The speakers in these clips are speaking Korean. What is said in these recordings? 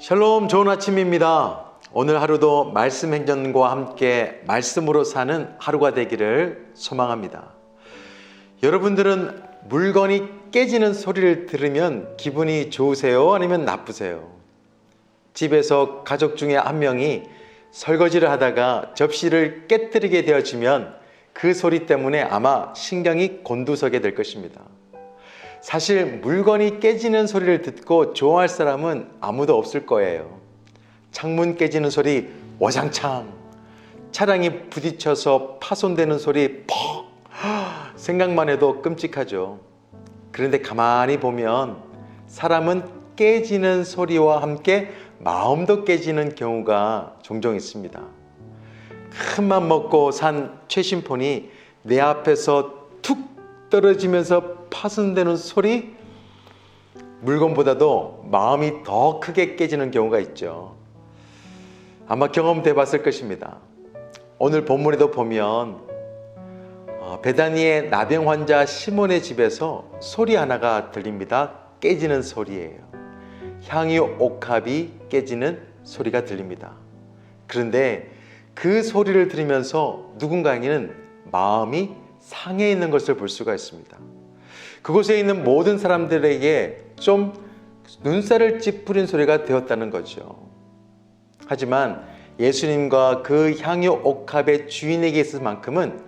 샬롬, 좋은 아침입니다. 오늘 하루도 말씀 행전과 함께 말씀으로 사는 하루가 되기를 소망합니다. 여러분들은 물건이 깨지는 소리를 들으면 기분이 좋으세요? 아니면 나쁘세요? 집에서 가족 중에 한 명이 설거지를 하다가 접시를 깨뜨리게 되어지면 그 소리 때문에 아마 신경이 곤두서게 될 것입니다. 사실 물건이 깨지는 소리를 듣고 좋아할 사람은 아무도 없을 거예요. 창문 깨지는 소리 와장창, 차량이 부딪혀서 파손되는 소리 퍽, 생각만 해도 끔찍하죠. 그런데 가만히 보면 사람은 깨지는 소리와 함께 마음도 깨지는 경우가 종종 있습니다. 큰맘 먹고 산 최신폰이 내 앞에서 툭 떨어지면서 파손되는 소리, 물건보다도 마음이 더 크게 깨지는 경우가 있죠. 아마 경험돼 봤을 것입니다. 오늘 본문에도 보면 베다니의 나병 환자 시몬의 집에서 소리 하나가 들립니다. 깨지는 소리예요. 향유 옥합이 깨지는 소리가 들립니다. 그런데 그 소리를 들으면서 누군가에게는 마음이 상해 있는 것을 볼 수가 있습니다. 그곳에 있는 모든 사람들에게 좀 눈살을 찌푸린 소리가 되었다는 거죠. 하지만 예수님과 그 향유 옥합의 주인에게 있을만큼은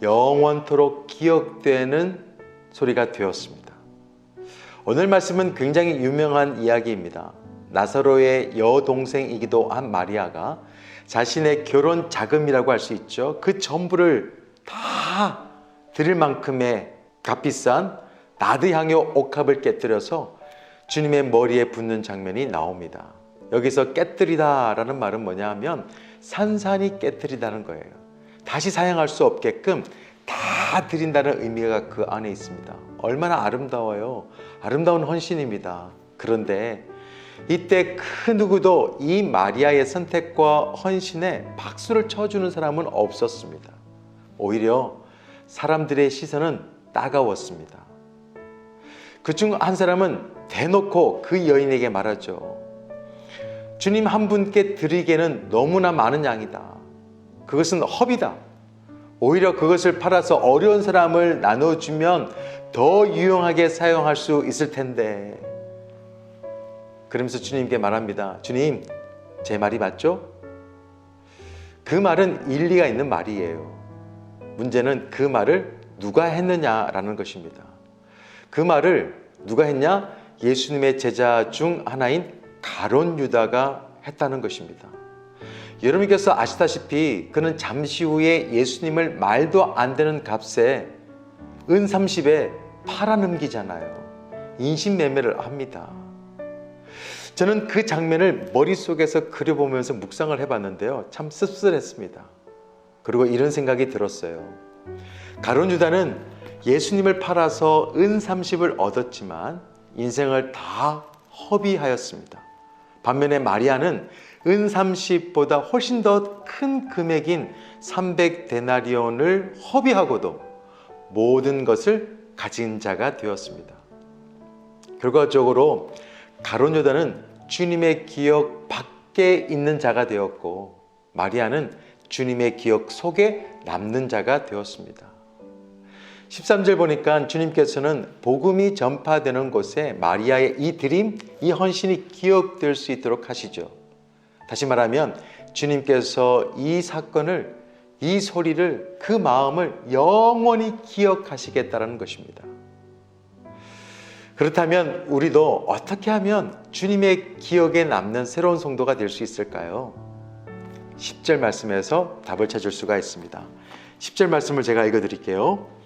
영원토록 기억되는 소리가 되었습니다. 오늘 말씀은 굉장히 유명한 이야기입니다. 나사로의 여동생이기도 한 마리아가 자신의 결혼 자금이라고 할 수 있죠. 그 전부를 다 드릴 만큼의 값비싼 나드 향유 옥합을 깨뜨려서 주님의 머리에 붓는 장면이 나옵니다. 여기서 깨뜨리다 라는 말은 뭐냐 하면 산산이 깨뜨리다는 거예요. 다시 사용할 수 없게끔 다 드린다는 의미가 그 안에 있습니다. 얼마나 아름다워요. 아름다운 헌신입니다. 그런데 이때 그 누구도 이 마리아의 선택과 헌신에 박수를 쳐주는 사람은 없었습니다. 오히려 사람들의 시선은 따가웠습니다. 그중 한 사람은 대놓고 그 여인에게 말하죠. 주님 한 분께 드리기에는 너무나 많은 양이다. 그것은 허비다. 오히려 그것을 팔아서 어려운 사람을 나눠주면 더 유용하게 사용할 수 있을 텐데. 그러면서 주님께 말합니다. 주님, 제 말이 맞죠? 그 말은 일리가 있는 말이에요. 문제는 그 말을 누가 했느냐라는 것입니다. 그 말을 누가 했냐? 예수님의 제자 중 하나인 가룟 유다가 했다는 것입니다. 여러분께서 아시다시피 그는 잠시 후에 예수님을 말도 안 되는 값에 은 30에 팔아넘기잖아요. 인신매매를 합니다. 저는 그 장면을 머릿속에서 그려보면서 묵상을 해봤는데요. 참 씁쓸했습니다. 그리고 이런 생각이 들었어요. 가룟 유다는 예수님을 팔아서 은 30을 얻었지만 인생을 다 허비하였습니다. 반면에 마리아는 은 30보다 훨씬 더 큰 금액인 300데나리온을 허비하고도 모든 것을 가진 자가 되었습니다. 결과적으로 가룟 유다는 주님의 기억 밖에 있는 자가 되었고 마리아는 주님의 기억 속에 남는 자가 되었습니다. 13절 보니까 주님께서는 복음이 전파되는 곳에 마리아의 이 드림, 이 헌신이 기억될 수 있도록 하시죠. 다시 말하면 주님께서 이 사건을, 이 소리를, 그 마음을 영원히 기억하시겠다는 것입니다. 그렇다면 우리도 어떻게 하면 주님의 기억에 남는 새로운 성도가 될 수 있을까요? 10절 말씀에서 답을 찾을 수가 있습니다. 10절 말씀을 제가 읽어드릴게요.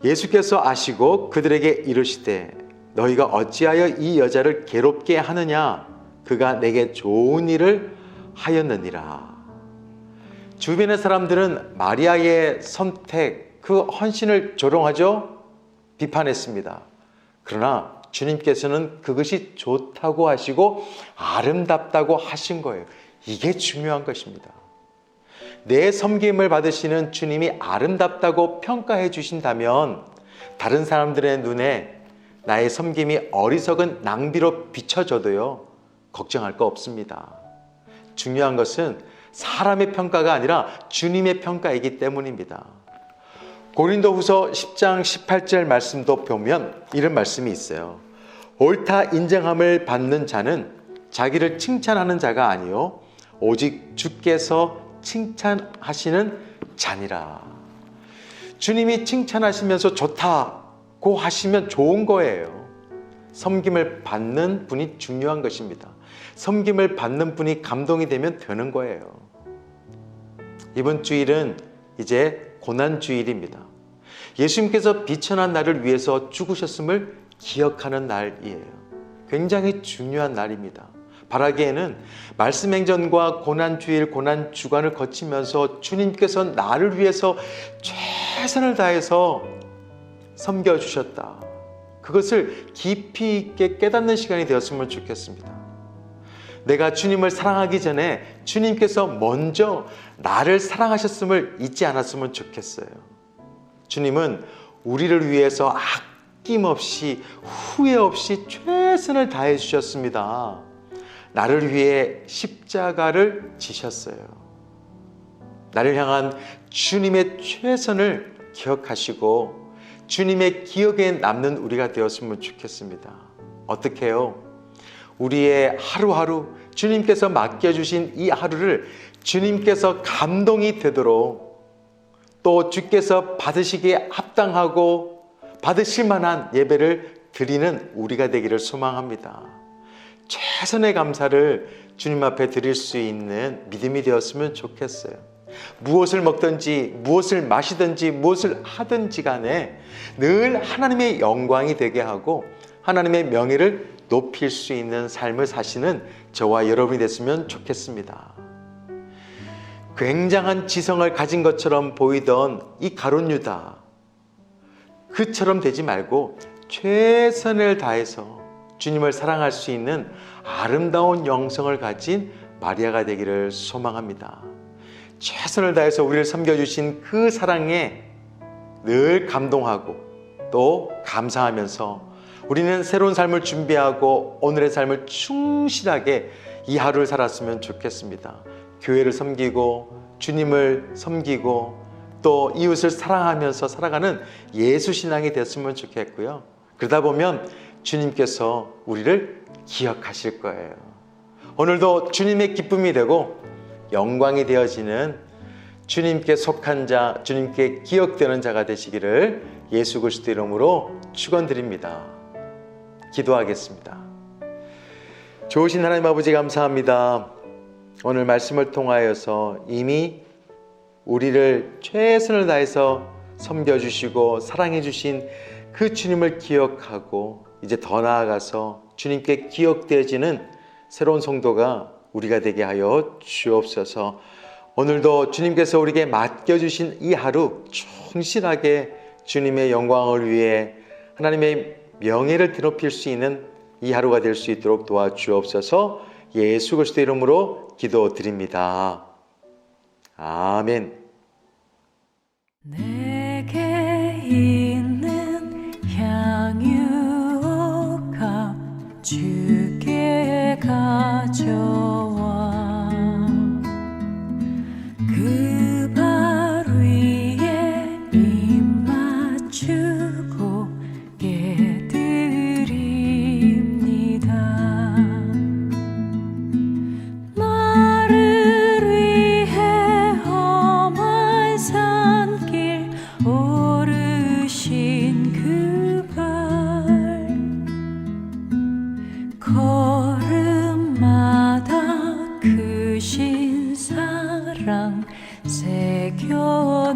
예수께서 아시고 그들에게 이르시되 너희가 어찌하여 이 여자를 괴롭게 하느냐? 그가 내게 좋은 일을 하였느니라. 주변의 사람들은 마리아의 선택, 그 헌신을 조롱하죠? 비판했습니다. 그러나 주님께서는 그것이 좋다고 하시고 아름답다고 하신 거예요. 이게 중요한 것입니다. 내 섬김을 받으시는 주님이 아름답다고 평가해 주신다면 다른 사람들의 눈에 나의 섬김이 어리석은 낭비로 비춰져도요, 걱정할 거 없습니다. 중요한 것은 사람의 평가가 아니라 주님의 평가이기 때문입니다. 고린도후서 10장 18절 말씀도 보면 이런 말씀이 있어요. 옳다 인정함을 받는 자는 자기를 칭찬하는 자가 아니요 오직 주께서 칭찬하시는 자니라. 주님이 칭찬하시면서 좋다고 하시면 좋은 거예요. 섬김을 받는 분이 중요한 것입니다. 섬김을 받는 분이 감동이 되면 되는 거예요. 이번 주일은 이제 고난주일입니다. 예수님께서 비천한 나를 위해서 죽으셨음을 기억하는 날이에요. 굉장히 중요한 날입니다. 바라기에는 말씀행전과 고난주일, 고난주간을 거치면서 주님께서 나를 위해서 최선을 다해서 섬겨주셨다. 그것을 깊이 있게 깨닫는 시간이 되었으면 좋겠습니다. 내가 주님을 사랑하기 전에 주님께서 먼저 나를 사랑하셨음을 잊지 않았으면 좋겠어요. 주님은 우리를 위해서 아낌없이 후회 없이 최선을 다해 주셨습니다. 나를 위해 십자가를 지셨어요. 나를 향한 주님의 최선을 기억하시고 주님의 기억에 남는 우리가 되었으면 좋겠습니다. 어떻게 해요? 우리의 하루하루 주님께서 맡겨주신 이 하루를 주님께서 감동이 되도록 또 주께서 받으시기에 합당하고 받으실 만한 예배를 드리는 우리가 되기를 소망합니다. 최선의 감사를 주님 앞에 드릴 수 있는 믿음이 되었으면 좋겠어요. 무엇을 먹든지 무엇을 마시든지 무엇을 하든지 간에 늘 하나님의 영광이 되게 하고 하나님의 명예를 높일 수 있는 삶을 사시는 저와 여러분이 됐으면 좋겠습니다. 굉장한 지성을 가진 것처럼 보이던 이 가룟 유다, 그처럼 되지 말고 최선을 다해서 주님을 사랑할 수 있는 아름다운 영성을 가진 마리아가 되기를 소망합니다. 최선을 다해서 우리를 섬겨주신 그 사랑에 늘 감동하고 또 감사하면서 우리는 새로운 삶을 준비하고 오늘의 삶을 충실하게 이 하루를 살았으면 좋겠습니다. 교회를 섬기고 주님을 섬기고 또 이웃을 사랑하면서 살아가는 예수신앙이 됐으면 좋겠고요. 그러다 보면 주님께서 우리를 기억하실 거예요. 오늘도 주님의 기쁨이 되고 영광이 되어지는 주님께 속한 자, 주님께 기억되는 자가 되시기를 예수 그리스도 이름으로 축원드립니다. 기도하겠습니다. 좋으신 하나님 아버지 감사합니다. 오늘 말씀을 통하여서 이미 우리를 최선을 다해서 섬겨주시고 사랑해주신 그 주님을 기억하고 이제 더 나아가서 주님께 기억되어지는 새로운 성도가 우리가 되게 하여 주옵소서. 오늘도 주님께서 우리에게 맡겨주신 이 하루 충실하게 주님의 영광을 위해 하나님의 명예를 드높일 수 있는 이 하루가 될 수 있도록 도와주옵소서. 예수 그리스도 이름으로 기도드립니다. 아멘. 내게 있는 향유가 주께 가져와 그 발 위에 입 맞추고 예드립니다. 나를 위해 험한 산길 오르신 그 발 걸음마다 크신 사랑 새겨